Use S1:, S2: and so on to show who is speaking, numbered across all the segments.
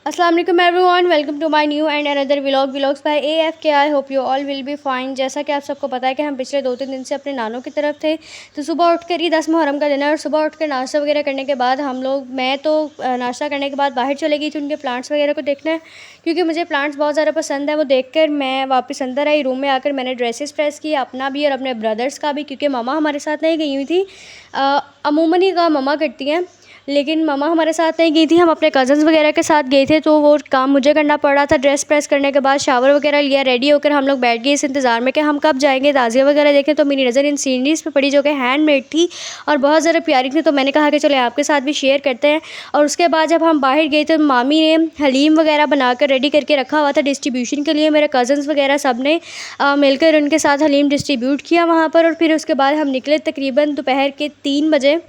S1: अस्सलाम वालेकुम everyone, welcome to my new and another vlogs by AFK। I hope you all will be fine. जैसा कि आप सबको पता है कि हम पिछले 2-3 दिन से अपने नानों की तरफ थे, तो सुबह उठकर ही 10 मुहर्रम का दिन है और सुबह उठकर नाश्ता वगैरह करने के बाद मैं तो नाश्ता करने के बाद बाहर चले गई थी उनके प्लांट्स वगैरह को देखने, क्योंकि मुझे प्लांट्स बहुत ज़्यादा पसंद है। वो देखकर मैं वापस अंदर आई। रूम में आकर मैंने ड्रेसेस प्रेस की, अपना भी और अपने ब्रदर्स का भी, क्योंकि ममा हमारे साथ नहीं गई हुई थी। अमूमन ही काम ममा करती हैं, लेकिन ममा हमारे साथ नहीं गई थी। हम अपने कज़न्स वगैरह के साथ गए थे, तो वो काम मुझे करना पड़ रहा था। ड्रेस प्रेस करने के बाद शावर वगैरह लिया, रेडी होकर हम लोग बैठ गए इस इंतज़ार में कि हम कब जाएंगे ताज़िया वगैरह देखें। तो मेरी नज़र इन सीनरीज़ पे पड़ी जो कि हैंडमेड थी और बहुत ज़्यादा प्यारी थी, तो मैंने कहा कि चले आपके साथ भी शेयर करते हैं। और उसके बाद जब हम बाहर गए तो मामी ने हलीम वगैरह बनाकर रेडी करके रखा हुआ था डिस्ट्रीब्यूशन के लिए। मेरे कज़न्स वगैरह सब ने मिलकर उनके साथ हलीम डिस्ट्रीब्यूट किया वहाँ पर। और फिर उसके बाद हम निकले तकरीबन दोपहर के 3 बजे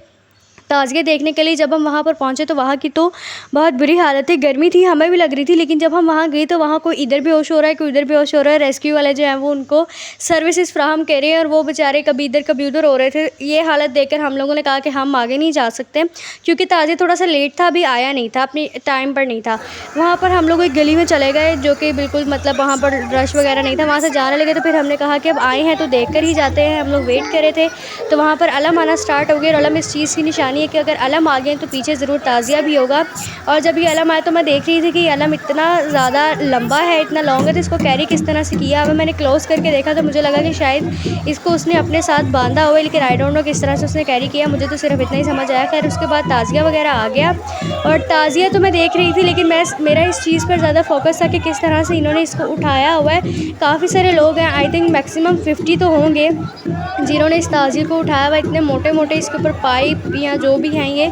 S1: ताज़िया देखने के लिए। जब हम वहाँ पर पहुँचे तो वहाँ की तो बहुत बुरी हालत है, गर्मी थी, हमें भी लग रही थी। लेकिन जब हम वहाँ गए तो वहाँ कोई इधर बेहोश हो रहा है, कोई इधर बेहोश हो रहा है। रेस्क्यू वाले जो हैं वो उनको सर्विसेज फ्राहम कर रहे हैं और वो बेचारे कभी इधर कभी उधर हो रहे थे। ये हालत देखकर हम लोगों ने कहा कि हम आगे नहीं जा सकते, क्योंकि ताज़िया थोड़ा सा लेट था, अभी आया नहीं था, अपनी टाइम पर नहीं था। वहाँ पर हम लोग एक गली में चले गए जो कि बिल्कुल मतलब वहाँ पर रश वगैरह नहीं था, वहाँ से जाने लगे। तो फिर हमने कहा कि अब आए हैं तो देख कर ही जाते हैं। हम लोग वेट कर रहे थे तो वहाँ पर अलम आना स्टार्ट हो गया। और अलम इस चीज़ की निशानी है कि अगर अलम आ गए तो पीछे ज़रूर ताज़िया भी होगा। और जब ये अलम आया तो मैं देख रही थी कि ये अलम इतना ज़्यादा लंबा है, इतना लॉन्ग है, तो इसको कैरी किस तरह से किया। अब मैंने क्लोज़ करके देखा तो मुझे लगा कि शायद इसको उसने अपने साथ बांधा हुआ है, लेकिन आई डोंट नो किस तरह से उसने कैरी किया। मुझे तो सिर्फ इतना ही समझ आया। खैर उसके बाद ताज़िया वगैरह आ गया और ताज़िया तो मैं देख रही थी, लेकिन मेरा इस चीज़ पर ज़्यादा फोकस था कि किस तरह से इन्होंने इसको उठाया हुआ है। काफ़ी सारे लोग हैं, आई थिंक मैक्सिमम 50 तो होंगे जिन्होंने इस ताज़िया को उठाया हुआ। इतने मोटे मोटे इसके ऊपर पाइप या जो भी हैं ये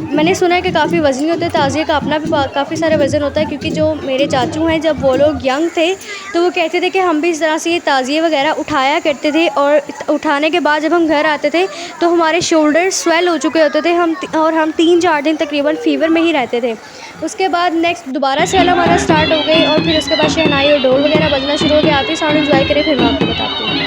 S1: मैंने सुना है कि काफ़ी वज़नी होते हैं। ताज़िया का अपना भी काफ़ी सारा वज़न होता है, क्योंकि जो मेरे चाचू हैं जब वो लोग यंग थे तो वो कहते थे कि हम भी इस तरह से ये ताज़िया वगैरह उठाया करते थे। और उठाने के बाद जब हम घर आते थे तो हमारे शोल्डर स्वेल हो चुके होते थे, हम 3-4 दिन तकरीबन फ़ीवर में ही रहते थे। उसके बाद नेक्स्ट दोबारा से अलम आना स्टार्ट हो गई और फिर उसके बाद शहनाई और ढोल वगैरह बजना शुरू हो गया। आप ही साउंड एंजॉय करें, फिर मैं आपको बताती हूँ।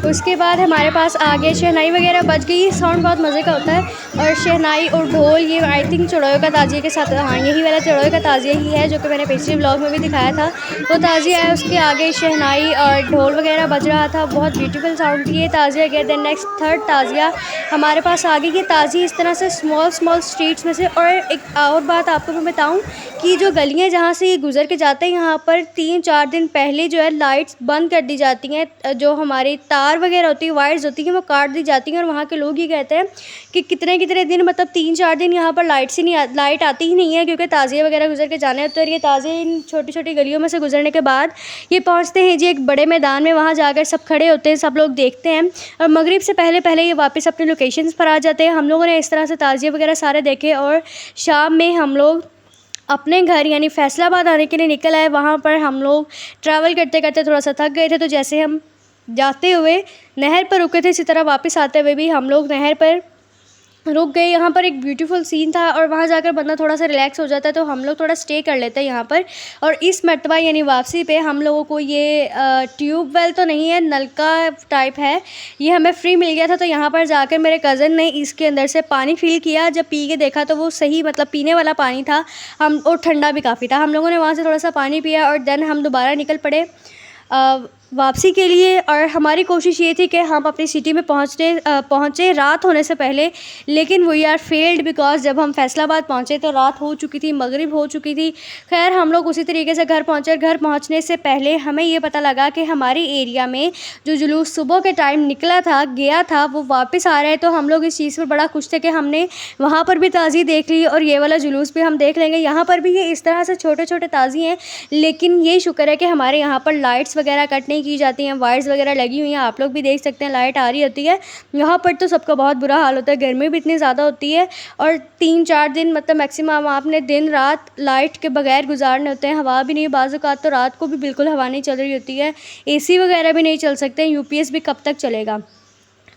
S1: उसके बाद हमारे पास आगे शहनाई वगैरह बज गई। साउंड बहुत मज़े का होता है। और शहनाई और ढोल ये आई थिंक चढ़ोए का ताज़िया के साथ, हाँ यही वाला चढ़ोए का ताज़िया ही है जो कि मैंने पिछले व्लॉग में भी दिखाया था। वो ताज़िया है, उसके आगे शहनाई और ढोल वगैरह बज रहा था। बहुत ब्यूटीफुल साउंड थी ये ताज़िया गया। देन नेक्स्ट थर्ड ताज़िया हमारे पास आगे की ताज़िया इस तरह से स्मॉल स्ट्रीट्स में से। और एक और बात आपको मैं बताऊँ कि जो गलियाँ जहाँ से ये गुज़र के जाते हैं, यहाँ पर 3-4 दिन पहले जो है लाइट्स बंद कर दी जाती हैं। जो हमारी तार वगैरह होती है, वायर्स होती हैं, वो काट दी जाती हैं। और वहाँ के लोग ये कहते हैं कि कितने दिन मतलब 3-4 दिन यहाँ पर लाइट आती ही नहीं है, क्योंकि ताज़िया वगैरह गुजर के जाने होते हैं। और ये ताज़िया इन छोटी छोटी गलियों में से गुजरने के बाद ये पहुँचते हैं जी एक बड़े मैदान में। वहाँ जाकर सब खड़े होते हैं, सब लोग देखते हैं और मगरिब से पहले पहले ये वापस अपने लोकेशंस पर आ जाते हैं। हम लोगों ने इस तरह से ताज़िया वगैरह सारे देखे और शाम में हम लोग अपने घर यानी फैसलाबाद आने के लिए निकल आए। वहाँ पर हम लोग ट्रैवल करते करते थोड़ा सा थक गए थे, तो जैसे हम जाते हुए नहर पर रुके थे, इसी तरह वापस आते हुए भी हम लोग नहर पर रुक गए। यहाँ पर एक ब्यूटीफुल सीन था और वहाँ जाकर बंदा थोड़ा सा रिलैक्स हो जाता है, तो हम लोग थोड़ा स्टे कर लेते हैं यहाँ पर। और इस मरतबा यानी वापसी पे हम लोगों को ये ट्यूबवेल तो नहीं है, नलका टाइप है, ये हमें फ्री मिल गया था। तो यहाँ पर जाकर मेरे कज़न ने इसके अंदर से पानी फ़िल किया। जब पी के देखा तो वो सही मतलब पीने वाला पानी था, हम और ठंडा भी काफ़ी था। हम लोगों ने वहाँ से थोड़ा सा पानी पिया और देन हम दोबारा निकल पड़े वापसी के लिए। और हमारी कोशिश ये थी कि हम अपनी सिटी में पहुँचे रात होने से पहले, लेकिन वी आर फेल्ड बिकॉज़ जब हम फैसलाबाद पहुँचे तो रात हो चुकी थी, मगरिब हो चुकी थी। खैर हम लोग उसी तरीके से घर पहुँचे। घर पहुँचने से पहले हमें ये पता लगा कि हमारे एरिया में जो जुलूस सुबह के टाइम निकला था गया था वो वापस आ रहा है। तो हम लोग इस चीज़ पर बड़ा खुश थे कि हमने वहाँ पर भी ताज़िया देख ली और ये वाला जुलूस भी हम देख लेंगे। यहाँ पर भी ये इस तरह से छोटे छोटे ताज़िए हैं, लेकिन ये शुक्र है कि हमारे यहाँ पर लाइट्स वगैरह कट नहीं की जाती हैं, वायर्स वगैरह लगी हुई हैं। आप लोग भी देख सकते हैं लाइट आ रही होती है। यहाँ पर तो सबका बहुत बुरा हाल होता है, गर्मी भी इतनी ज़्यादा होती है और 3-4 दिन मतलब मैक्सिमम आपने दिन रात लाइट के बगैर गुजारने होते हैं। हवा भी नहीं, बाज़ औक़ात तो रात को भी बिल्कुल हवा नहीं चल रही होती है, AC वगैरह भी नहीं चल सकते, UPS भी कब तक चलेगा।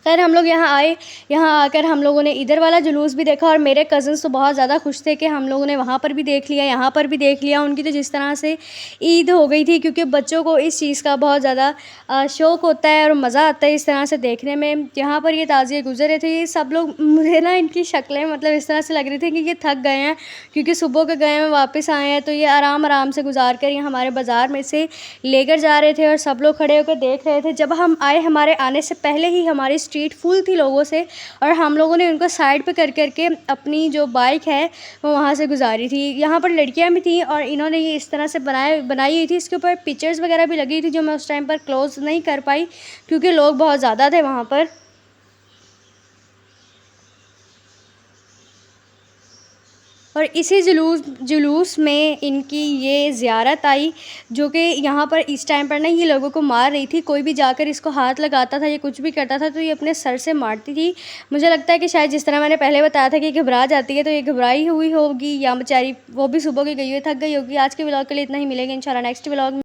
S1: खैर हम लोग यहाँ आए, यहाँ आकर हम लोगों ने इधर वाला जुलूस भी देखा और मेरे कज़न्स तो बहुत ज़्यादा खुश थे कि हम लोगों ने वहाँ पर भी देख लिया, यहाँ पर भी देख लिया। उनकी तो जिस तरह से ईद हो गई थी, क्योंकि बच्चों को इस चीज़ का बहुत ज़्यादा शौक़ होता है और मज़ा आता है इस तरह से देखने में। यहाँ पर ये ताज़िए गुज़र रहे थे, ये सब लोग, मुझे ना इनकी शक्लें मतलब इस तरह से लग रही थी कि ये थक गए हैं, क्योंकि सुबह के गए हैं वापस आए हैं, तो ये आराम से गुजार कर ये हमारे बाज़ार में से लेकर जा रहे थे और सब लोग खड़े होकर देख रहे थे। जब हम आए, हमारे आने से पहले ही हमारी स्ट्रीट फुल थी लोगों से और हम लोगों ने उनको साइड पे कर के अपनी जो बाइक है वो वहाँ से गुजारी थी। यहाँ पर लड़कियाँ भी थीं और इन्होंने ये इस तरह से बनाई हुई थी। इसके ऊपर पिक्चर्स वगैरह भी लगी थी जो मैं उस टाइम पर क्लोज़ नहीं कर पाई क्योंकि लोग बहुत ज़्यादा थे वहाँ पर। और इसी जुलूस में इनकी ये ज़ियारत आई, जो कि यहाँ पर इस टाइम पर ना ये लोगों को मार रही थी। कोई भी जाकर इसको हाथ लगाता था या कुछ भी करता था तो ये अपने सर से मारती थी। मुझे लगता है कि शायद जिस तरह मैंने पहले बताया था कि घबरा जाती है, तो ये घबराई हुई होगी या बेचारी वो भी सुबह की गई हुई थक गई होगी। आज के व्लॉग के लिए इतना ही, मिलेंगे इंशाल्लाह नेक्स्ट व्लॉग में।